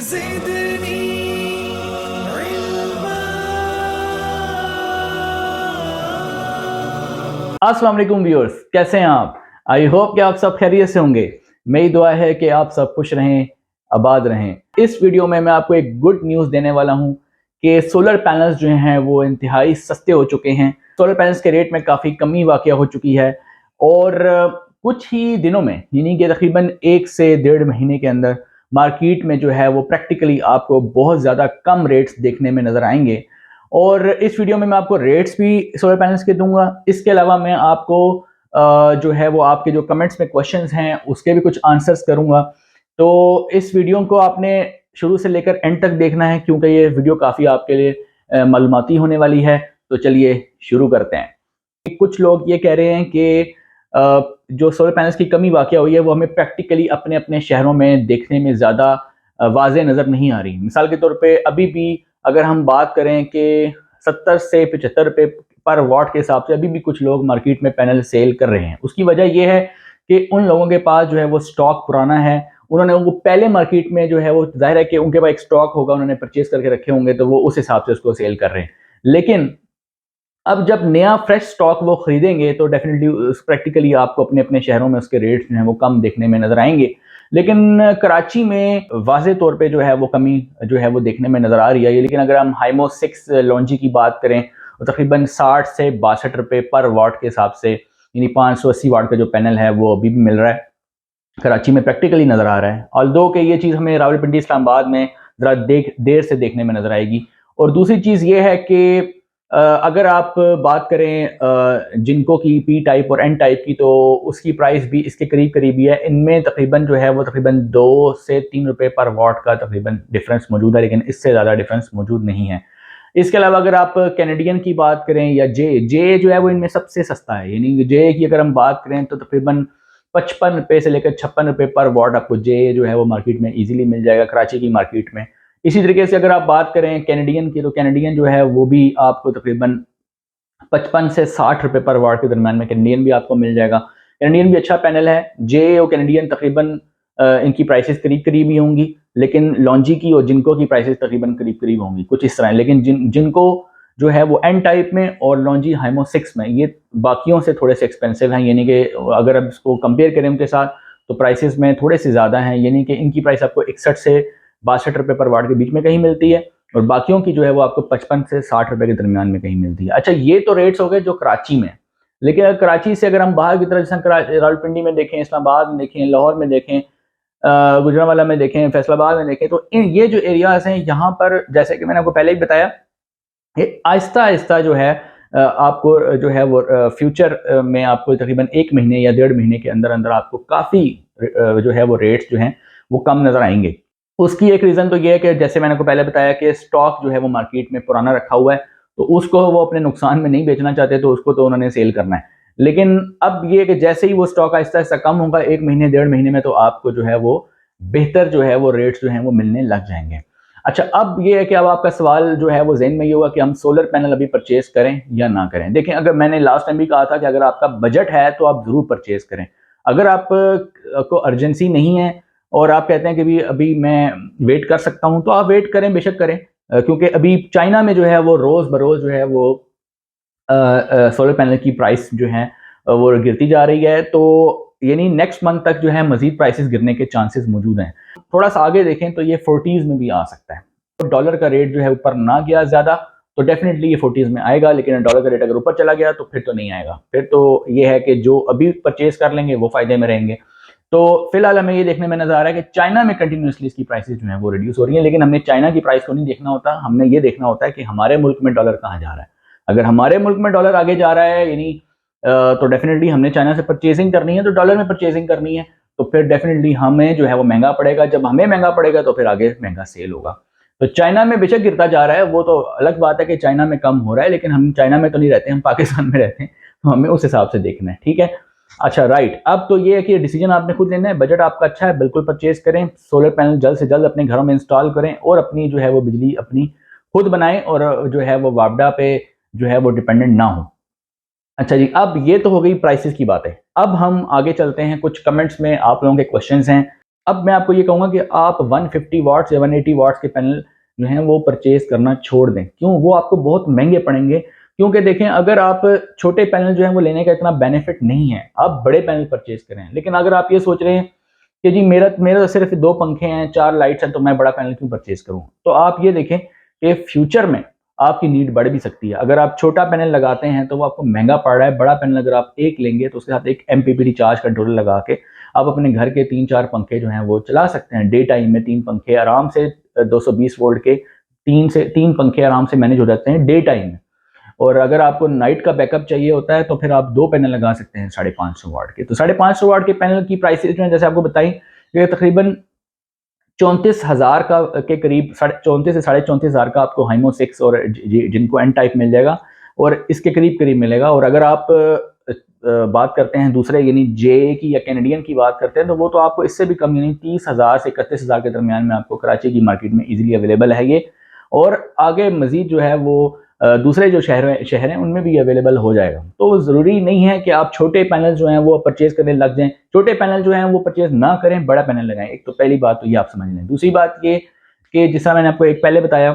ज़िदनी अस्सलाम वालेकुम व्यूअर्स, कैसे हैं आप? आई होप कि आप सब खैरियत से होंगे। मेरी दुआ है कि आप सब खुश रहें, आबाद रहें। इस वीडियो में मैं आपको एक गुड न्यूज़ देने वाला हूं कि सोलर पैनल्स जो हैं वो इंतहाई सस्ते हो चुके हैं। सोलर पैनल्स के रेट में काफ़ी कमी वाक़या हो चुकी है और कुछ ही दिनों में यानी कि तकरीबन 1 से 1.5 महीने के अंदर मार्केट में जो है वो प्रैक्टिकली आपको बहुत ज़्यादा कम रेट्स देखने में नज़र आएंगे। और इस वीडियो में मैं आपको रेट्स भी सोलर पैनल्स के दूंगा। इसके अलावा मैं आपको जो है वो आपके जो कमेंट्स में क्वेश्चंस हैं उसके भी कुछ आंसर्स करूंगा। तो इस वीडियो को आपने शुरू से लेकर एंड तक देखना है क्योंकि ये वीडियो काफ़ी आपके लिए मालूमाती होने वाली है। तो चलिए शुरू करते हैं। कुछ लोग ये कह रहे हैं कि जो सोलर पैनल्स की कमी वाक़या हुई है वो हमें प्रैक्टिकली अपने अपने शहरों में देखने में ज़्यादा वाज़ेह नज़र नहीं आ रही। मिसाल के तौर पे अभी भी अगर हम बात करें कि 70 से 75 रुपये पर वाट के हिसाब से अभी भी कुछ लोग मार्केट में पैनल सेल कर रहे हैं। उसकी वजह यह है कि उन लोगों के पास जो है वो स्टॉक पुराना है। उन्होंने वो पहले मार्केट में जो है वो ज़ाहिर है कि उनके पास एक स्टॉक होगा, उन्होंने परचेज़ करके रखे होंगे तो वो उस हिसाब से उसको सेल कर रहे हैं। लेकिन अब जब नया फ्रेश स्टॉक वो खरीदेंगे तो डेफिनेटली प्रैक्टिकली आपको अपने अपने शहरों में उसके रेट्स जो हैं वो कम देखने में नज़र आएंगे। लेकिन कराची में वाज़े तौर पे जो है वो कमी जो है वो देखने में नज़र आ रही है। लेकिन अगर हम हाइमो 6 लॉन्जी की बात करें तो तकरीबन 60 से 62 रुपये पर वाट के हिसाब से यानी 580 वाट का जो पैनल है वो अभी भी मिल रहा है, कराची में प्रैक्टिकली नज़र आ रहा है। ऑल्दो कि ये चीज़ हमें रावलपिंडी इस्लामाबाद में ज़रा देर से देखने में नज़र आएगी। और दूसरी चीज़ ये है कि अगर आप बात करें जिनको की पी टाइप और एन टाइप की तो उसकी प्राइस भी इसके करीब करीब ही है। इनमें तकरीबन जो है वो तकरीबन 2 से 3 रुपये पर वाट का तकरीबन डिफरेंस मौजूद है, लेकिन इससे ज़्यादा डिफरेंस मौजूद नहीं है। इसके अलावा अगर आप कैनेडियन की बात करें या जे जो है वो इनमें सबसे सस्ता है। यानी जे की अगर हम बात करें तो तकरीबन 55 रुपये से लेकर 56 रुपये पर वाट आपको जे जो है वो मार्केट में इजीली मिल जाएगा, कराची की मार्केट में। इसी तरीके से अगर आप बात करें कैनेडियन की तो कैनेडियन जो है वो भी आपको तकरीबन 55 से 60 रुपये पर वाट के दरमियान में कैनेडियन भी आपको मिल जाएगा। कैनेडियन भी अच्छा पैनल है। जे और कैनेडियन तकरीबन इनकी प्राइसेस करीब करीब ही होंगी, लेकिन लॉन्जी की और जिनको की प्राइसेस तकरीबन करीब करीब होंगी, कुछ इस तरह है। लेकिन जिनको जो है वो एन टाइप में और लॉन्जी हाइमो 6 में ये बाकियों से थोड़े से एक्सपेंसिव हैं। यानी कि अगर आप इसको कंपेयर करें उनके साथ तो प्राइसेस में थोड़े से ज़्यादा हैं। यानी कि इनकी प्राइस आपको 61 से 62 रुपये पर वाट के बीच में कहीं मिलती है और बाकियों की जो है वो आपको 55 से 60 रुपए के दरमियान में कहीं मिलती है। अच्छा, ये तो रेट्स हो गए जो कराची में। लेकिन अगर कराची से अगर हम बाहर की तरफ जैसे रावलपिंडी में देखें, इस्लामाबाद में देखें, लाहौर में देखें, गुजरांवाला में देखें, फैसलाबाद में देखें, तो इन ये जो एरियाज हैं यहाँ पर जैसे कि मैंने आपको पहले ही बताया, ये आहिस्ता आहिस्ता जो है आपको जो है वो फ्यूचर में आपको तकरीबन 1 महीने या 1.5 महीने के अंदर अंदर आपको काफ़ी जो है वो रेट्स जो हैं वो कम नज़र आएंगे। उसकी एक रीज़न तो ये है कि जैसे मैंने आपको पहले बताया कि स्टॉक जो है वो मार्केट में पुराना रखा हुआ है, तो उसको वो अपने नुकसान में नहीं बेचना चाहते, तो उसको तो उन्होंने सेल करना है। लेकिन अब ये कि जैसे ही वो स्टॉक आहिस्ता आहिस्ता कम होगा 1 महीने 1.5 महीने में, तो आपको जो है वो बेहतर जो है वो रेट्स जो हैं वो मिलने लग जाएंगे। अच्छा, अब ये है कि अब आपका सवाल जो है वो ज़हन में ये होगा कि हम सोलर पैनल अभी परचेज़ करें या ना करें। देखें, अगर मैंने लास्ट टाइम भी कहा था कि अगर आपका बजट है तो आप ज़रूर परचेज़ करें। अगर आप को अर्जेंसी नहीं है और आप कहते हैं कि भी अभी मैं वेट कर सकता हूं, तो आप वेट करें, बेशक करें। क्योंकि अभी चाइना में जो है वो रोज़ बरोज़ जो है वो सोलर पैनल की प्राइस जो है वो गिरती जा रही है। तो यानी नेक्स्ट मंथ तक जो है मज़ीद प्राइसेस गिरने के चांसेस मौजूद हैं। थोड़ा सा आगे देखें तो ये 40s में भी आ सकता है। तो डॉलर का रेट जो है ऊपर ना गया ज़्यादा तो डेफिनेटली ये 40s में आएगा, लेकिन डॉलर का रेट अगर ऊपर चला गया तो फिर तो नहीं आएगा। फिर तो ये है कि जो अभी परचेज़ कर लेंगे वो फ़ायदे में रहेंगे। तो फिलहाल हमें ये देखने में नज़र आ रहा है कि चाइना में कंटिन्यूसली इसकी प्राइसेस जो हैं वो रिड्यूस हो रही हैं। लेकिन हमने चाइना की प्राइस को नहीं देखना होता, हमने ये देखना होता है कि हमारे मुल्क में डॉलर कहाँ जा रहा है। अगर हमारे मुल्क में डॉलर आगे जा रहा है यानी तो डेफिनेटली हमने चाइना से परचेजिंग करनी है, तो डॉलर में परचेजिंग करनी है, तो फिर डेफिनेटली हमें जो है वो महंगा पड़ेगा। जब हमें महंगा पड़ेगा तो फिर आगे महंगा सेल होगा। तो चाइना में बेशक गिरता जा रहा है, वो तो अलग बात है कि चाइना में कम हो रहा है, लेकिन हम चाइना में तो नहीं रहते, हम पाकिस्तान में रहते हैं, तो हमें उस हिसाब से देखना है। ठीक है, अच्छा राइट। अब तो ये है कि डिसीजन आपने खुद लेना है। बजट आपका अच्छा है, बिल्कुल परचेज करें। सोलर पैनल जल्द से जल्द अपने घरों में इंस्टॉल करें और अपनी जो है वो बिजली अपनी खुद बनाएं और जो है वो वापडा पे जो है वो डिपेंडेंट ना हो। अच्छा जी, अब ये तो हो गई प्राइसेस की बातें। अब हम आगे चलते हैं, कुछ कमेंट्स में आप लोगों के क्वेश्चंस हैं। अब मैं आपको ये कहूँगा कि आप 150 वाट्स या 180 वाट्स के पैनल जो हैं वो परचेज़ करना छोड़ दें। क्यों? वो आपको बहुत महँगे पड़ेंगे, क्योंकि देखें अगर आप छोटे पैनल जो हैं वो लेने का इतना बेनिफिट नहीं है, आप बड़े पैनल परचेज़ करें। लेकिन अगर आप ये सोच रहे हैं कि जी मेरा मेरा तो सिर्फ 2 पंखे हैं, 4 लाइट्स हैं, तो मैं बड़ा पैनल क्यों परचेज़ करूँ? तो आप ये देखें कि फ्यूचर में आपकी नीड बढ़ भी सकती है। अगर आप छोटा पैनल लगाते हैं तो वो आपको महँगा पड़ रहा है, बड़ा पैनल अगर आप एक लेंगे तो उसके साथ एक एमपीपीटी चार्ज कंट्रोलर लगा के आप अपने घर के 3-4 पंखे जो हैं वो चला सकते हैं। डे टाइम में 3 पंखे आराम से 220 वोल्ट के 3 पंखे आराम से मैनेज हो जाते हैं डे टाइम में। और अगर आपको नाइट का बैकअप चाहिए होता है तो फिर आप 2 पैनल लगा सकते हैं 550 वाट के। तो 550 वाट के पैनल की प्राइसेज़ जो हैं जैसे आपको बताई, ये तकरीबन 34,000 का के करीब 34 से 34,500 का आपको हाइमो 6 और जिनको एन टाइप मिल जाएगा और इसके करीब मिलेगा। और अगर आप बात करते हैं दूसरे यानी जे की या कैनेडियन की बात करते हैं तो वो तो आपको इससे भी कम यानी 30,000 से 31,000 के दरमियान में आपको कराची की मार्केट में इजीली अवेलेबल है ये। और आगे मजीद जो है वो दूसरे जो शहर हैं उनमें भी अवेलेबल हो जाएगा। तो ज़रूरी नहीं है कि आप छोटे पैनल जो हैं वो परचेज़ करने लग जाएँ। छोटे पैनल जो हैं वो परचेज़ ना करें, बड़ा पैनल लगाएँ। एक तो पहली बात तो ये आप समझ लें। दूसरी बात ये कि जिस तरह मैंने आपको एक पहले बताया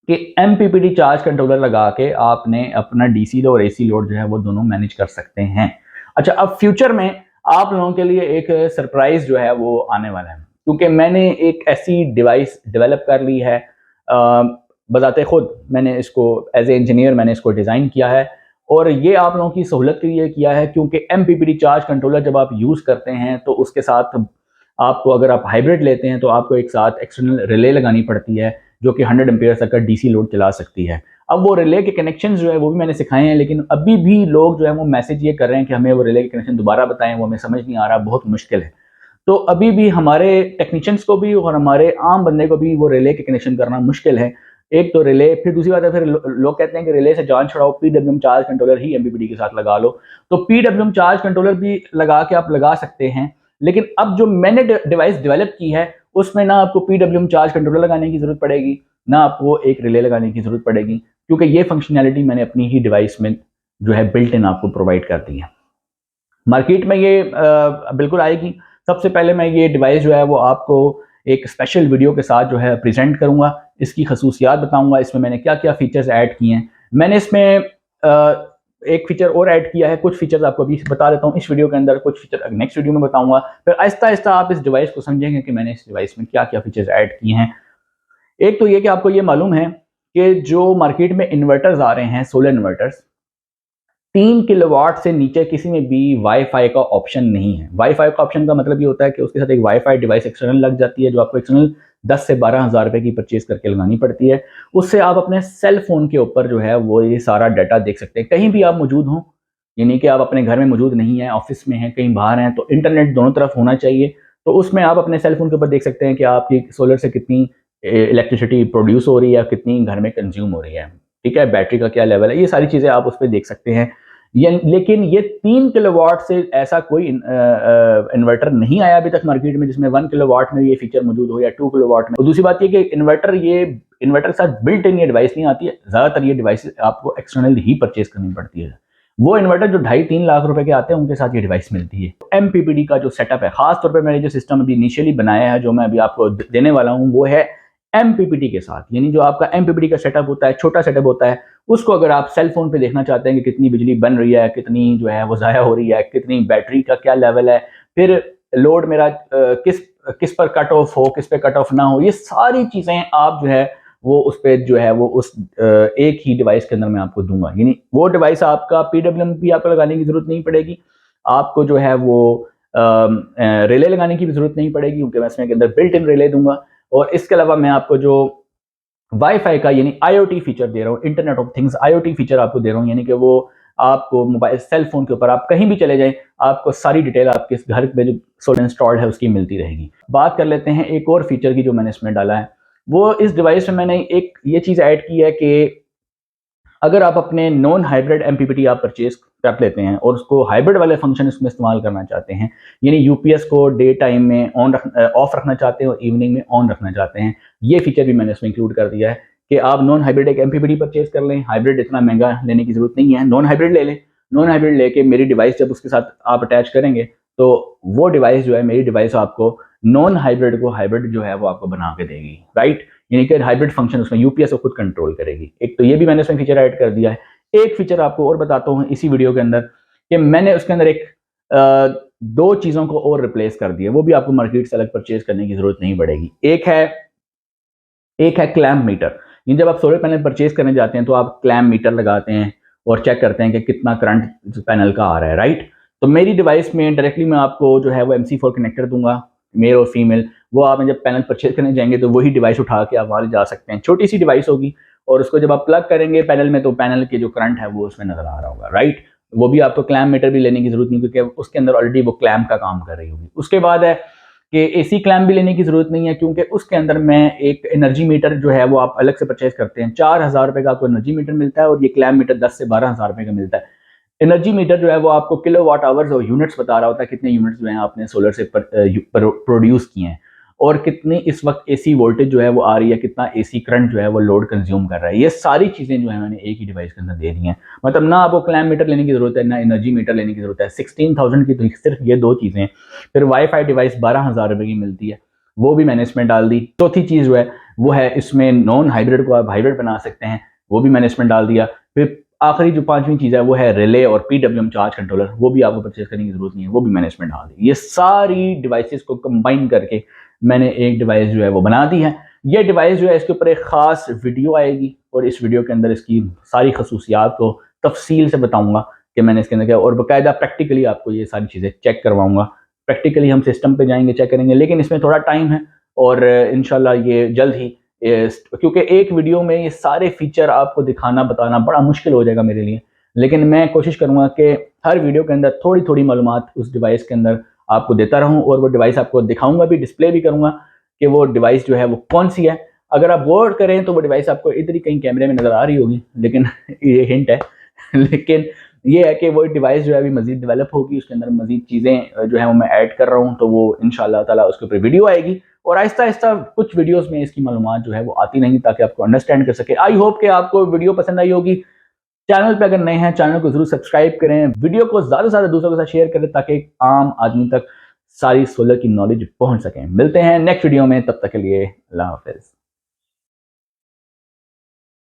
कि एमपीपीटी चार्ज कंट्रोलर लगा के आपने अपना डीसी लोड और एसी लोड जो है वो दोनों मैनेज कर सकते हैं। अच्छा, अब फ्यूचर में आप लोगों के लिए एक सरप्राइज़ जो है वो आने वाला है, क्योंकि मैंने एक ऐसी डिवाइस डेवलप कर ली है, बज़ाते खुद मैंने इसको एज ए इंजीनियर मैंने इसको डिज़ाइन किया है और ये आप लोगों की सहूलत के लिए किया है, क्योंकि एमपीपीटी चार्ज कंट्रोलर जब आप यूज़ करते हैं तो उसके साथ आपको, अगर आप हाइब्रिड लेते हैं तो आपको एक साथ एक्सटर्नल रिले लगानी पड़ती है जो कि 100 एम्पीयर तक का डीसी लोड चला सकती है। अब वो रिले के कनेक्शन जो है वो भी मैंने सिखाए हैं, लेकिन अभी भी लोग जो है वो मैसेज ये कर रहे हैं कि हमें वो रिले के कनेक्शन दोबारा बताएं, वो हमें समझ नहीं आ रहा, बहुत मुश्किल है। तो अभी भी हमारे टेक्नीशियंस को भी और हमारे आम बंदे को भी वो रिले के कनेक्शन करना मुश्किल है। एक तो रिले, फिर दूसरी बात है, फिर लोग कहते हैं कि रिले से जान छुड़ाओ, पीडब्ल्यूएम चार्ज कंट्रोलर ही एमपीपीटी के साथ लगा लो। तो पीडब्ल्यूएम चार्ज कंट्रोलर भी लगा के आप लगा सकते हैं, लेकिन अब जो मैंने डिवाइस डेवलप की है उसमें ना आपको पीडब्ल्यूएम चार्ज कंट्रोलर लगाने की जरूरत पड़ेगी, ना आपको एक रिले लगाने की जरूरत पड़ेगी, क्योंकि ये फंक्शनैलिटी मैंने अपनी ही डिवाइस में जो है बिल्ट इन आपको प्रोवाइड कर दी है। मार्केट में ये बिल्कुल आएगी। सबसे पहले मैं ये डिवाइस जो है वो आपको एक स्पेशल वीडियो के साथ जो है प्रेजेंट करूंगा, इसकी खसूसियात बताऊंगा, इसमें मैंने क्या क्या फीचर्स ऐड किए हैं। मैंने इसमें एक फीचर और ऐड किया है, कुछ फीचर्स आपको अभी बता देता हूँ इस वीडियो के अंदर, कुछ फीचर नेक्स्ट वीडियो में बताऊंगा। फिर आहिस्ता आहिस्ता आप इस डिवाइस को समझेंगे कि मैंने इस डिवाइस में क्या क्या फीचर्स ऐड किए हैं। एक तो ये कि आपको ये मालूम है कि जो मार्केट में इन्वर्टर्स आ रहे हैं, सोलर इन्वर्टर्स, 3 किलोवाट से नीचे किसी में भी वाईफाई का ऑप्शन नहीं है। वाईफाई का ऑप्शन का मतलब ये होता है कि उसके साथ एक वाईफाई डिवाइस एक्सटर्नल लग जाती है, जो आपको एक्सटर्नल 10 से 12,000 रुपए की परचेज करके लगानी पड़ती है। उससे आप अपने सेल फोन के ऊपर जो है वो ये सारा डाटा देख सकते हैं, कहीं भी आप मौजूद हों। यानी कि आप अपने घर में मौजूद नहीं है, ऑफिस में हैं, कहीं बाहर हैं, तो इंटरनेट दोनों तरफ होना चाहिए। तो उसमें आप अपने सेल फोन के ऊपर देख सकते हैं कि आपकी सोलर से कितनी इलेक्ट्रिसिटी प्रोड्यूस हो रही है, कितनी घर में कंज्यूम हो रही है, ठीक है, बैटरी का क्या लेवल है, ये सारी चीज़ें आप उस पर देख सकते हैं। लेकिन ये 3 किलोवाट से ऐसा कोई इन्वर्टर नहीं आया अभी तक मार्केट में जिसमें 1 किलोवाट में ये फीचर मौजूद हो या 2 किलोवाट में। और दूसरी बात ये कि इन्वर्टर के साथ बिल्ट इन ये डिवाइस नहीं आती है, ज़्यादातर ये डिवाइस आपको एक्सटर्नल ही परचेज करनी पड़ती है। वो इन्वर्टर जो 2.5-3 लाख रुपए के आते हैं उनके साथ ये डिवाइस मिलती है। एमपीपीटी का जो सेटअप है, खास तौर पर मैंने जो सिस्टम अभी इनिशियली बनाया है, जो मैं अभी आपको देने वाला हूँ, वो है एमपीपीटी के साथ। यानी जो आपका एमपीपीटी का सेटअप होता है, छोटा सेटअप होता है, उसको अगर आप सेल फोन पे देखना चाहते हैं कि कितनी बिजली बन रही है, कितनी जो है वो ज़ाया हो रही है, कितनी बैटरी का क्या लेवल है, फिर लोड मेरा किस पर कट ऑफ हो, किस पे कट ऑफ ना हो, ये सारी चीज़ें आप जो है वो उस पर जो है वो उस एक ही डिवाइस के अंदर मैं आपको दूंगा। यानी वो डिवाइस आपका पीडब्ल्यूएम भी आपको लगाने की जरूरत नहीं पड़ेगी, आपको जो है वो रिले लगाने की भी जरूरत नहीं पड़ेगी, क्योंकि मैं इसमें के अंदर बिल्ट इन रिले दूंगा। और इसके अलावा मैं आपको जो वाईफाई का यानी आईओटी फीचर दे रहा हूँ, internet of things IoT feature आपको दे रहा हूँ, यानी कि वो आपको मोबाइल सेल फोन के ऊपर आप कहीं भी चले जाएं, आपको सारी डिटेल आपके घर पे जो सोलर इंस्टॉल्ड है उसकी मिलती रहेगी। बात कर लेते हैं एक और फीचर की जो मैंने इसमें डाला है। वो इस डिवाइस में मैंने एक ये चीज़ ऐड की है कि अगर आप अपने नॉन हाइब्रिड एमपीपीटी आप परचेज कर लेते हैं और उसको हाइब्रिड वाले फंक्शन इसमें इस्तेमाल करना चाहते हैं, यानी यूपीएस को डे टाइम में ऑफ रखना चाहते हैं और इवनिंग में ऑन रखना चाहते हैं, ये फीचर भी मैंने इसमें इंक्लूड कर दिया है कि आप नॉन हाइब्रिड एक एमपीपीटी परचेज कर लें। हाइब्रिड इतना महंगा लेने की जरूरत नहीं है, नॉन हाइब्रिड ले लें। नॉन हाइब्रिड लेके मेरी डिवाइस जब उसके साथ आप अटैच करेंगे तो वो डिवाइस जो है, मेरी डिवाइस आपको नॉन हाइब्रिड को हाइब्रिड जो है वो आपको बना के देगी, राइट। यानी कि हाइब्रिड फंक्शन उसमें यूपीएस को खुद कंट्रोल करेगी। एक तो ये भी मैंने उसमें फीचर ऐड कर दिया है। एक फीचर आपको और बताता हूँ इसी वीडियो के अंदर कि मैंने उसके अंदर एक दो चीज़ों को और रिप्लेस कर दिया, वो भी आपको मार्केट से अलग परचेज करने की जरूरत नहीं पड़ेगी। एक है क्लैम्प मीटर। ये जब आप सोलर पैनल परचेज करने जाते हैं तो आप क्लैम्प मीटर लगाते हैं और चेक करते हैं कि कितना करंट पैनल का आ रहा है, राइट। तो मेरी डिवाइस में डायरेक्टली मैं आपको जो है वो MC4 कनेक्टर दूंगा, मेल और फीमेल। वो आप जब पैनल परचेज करने जाएंगे तो वही डिवाइस उठा के आप वहाँ जा सकते हैं। छोटी सी डिवाइस होगी और उसको जब आप प्लग करेंगे पैनल में तो पैनल के जो करंट है वो उसमें नजर आ रहा होगा, राइट। वो भी आपको क्लैम्प मीटर भी लेने की जरूरत नहीं, क्योंकि उसके अंदर ऑलरेडी वो क्लैम्प का काम कर रही होगी। उसके बाद है कि एसी क्लैम्प भी लेने की जरूरत नहीं है, क्योंकि उसके अंदर मैं एक एनर्जी मीटर जो है वो आप अलग से परचेज करते हैं। 4,000 रुपए का आपको एनर्जी मीटर मिलता है और ये क्लैम्प मीटर 10 से 12,000 रुपए का मिलता है। एनर्जी मीटर जो है वो आपको किलो वाट आवर्स और यूनिट्स बता रहा होता है, कितने यूनिट्स जो है आपने सोलर से प्रोड्यूस किए हैं और कितनी इस वक्त एसी वोल्टेज जो है वो आ रही है, कितना एसी करंट जो है वो लोड कंज्यूम कर रहा है। ये सारी चीजें जो है मैंने एक ही डिवाइस के अंदर दे दी हैं। मतलब ना आपको क्लैम्प मीटर लेने की जरूरत है, ना एनर्जी मीटर लेने की जरूरत है। 16,000 की तो सिर्फ ये दो चीजें। फिर वाईफाई डिवाइस 12,000 रुपए की मिलती है, वो भी मैंने इसमें डाल दी। चौथी चीज जो है वो है इसमें नॉन हाइब्रिड को आप हाइब्रिड बना सकते हैं, वो भी मैंने इसमें डाल दिया। फिर आखिरी जो पांचवी चीज है वो है रिले और PWM चार्ज कंट्रोलर, वो भी आपको परचेज करने की जरूरत नहीं है, वो भी मैंने इसमें डाल दी। ये सारी डिवाइसेस को कंबाइन करके मैंने एक डिवाइस जो है वो बना दी है। ये डिवाइस जो है इसके ऊपर एक खास वीडियो आएगी और इस वीडियो के अंदर इसकी सारी खसूसियात को तफसील से बताऊंगा कि मैंने इसके अंदर क्या, और बाकायदा प्रैक्टिकली आपको ये सारी चीज़ें चेक करवाऊंगा। प्रैक्टिकली हम सिस्टम पे जाएंगे, चेक करेंगे, लेकिन इसमें थोड़ा टाइम है और इंशाल्लाह ये जल्द ही, क्योंकि एक वीडियो में ये सारे फीचर आपको दिखाना बताना बड़ा मुश्किल हो जाएगा मेरे लिए। लेकिन मैं कोशिश करूंगा कि हर वीडियो के अंदर थोड़ी थोड़ी मालूमात उस डिवाइस के अंदर आपको देता रहूं और वो डिवाइस आपको दिखाऊंगा भी, डिस्प्ले भी करूंगा कि वो डिवाइस जो है वो कौन सी है। अगर आप गौर करें तो वो डिवाइस आपको इधर ही कहीं कैमरे में नजर आ रही होगी, लेकिन ये हिंट है। लेकिन ये है कि वो डिवाइस जो है अभी मजीद डेवलप होगी, उसके अंदर मजीद चीज़ें जो है वो मैं ऐड कर रहा हूँ, तो वो इंशाल्लाह ताला उसके ऊपर वीडियो आएगी और आहिस्ता आहिस्ता कुछ वीडियोस में इसकी मालूमात जो है वो आती नहीं, ताकि आपको अंडरस्टैंड कर सके। आई होप कि आपको वीडियो पसंद आई होगी। चैनल पे अगर नए हैं चैनल को जरूर सब्सक्राइब करें, वीडियो को ज्यादा से ज्यादा दूसरों के साथ शेयर करें ताकि एक आम आदमी तक सारी सोलर की नॉलेज पहुंच सके। मिलते हैं नेक्स्ट वीडियो में, तब तक के लिए अल्लाह हाफिज।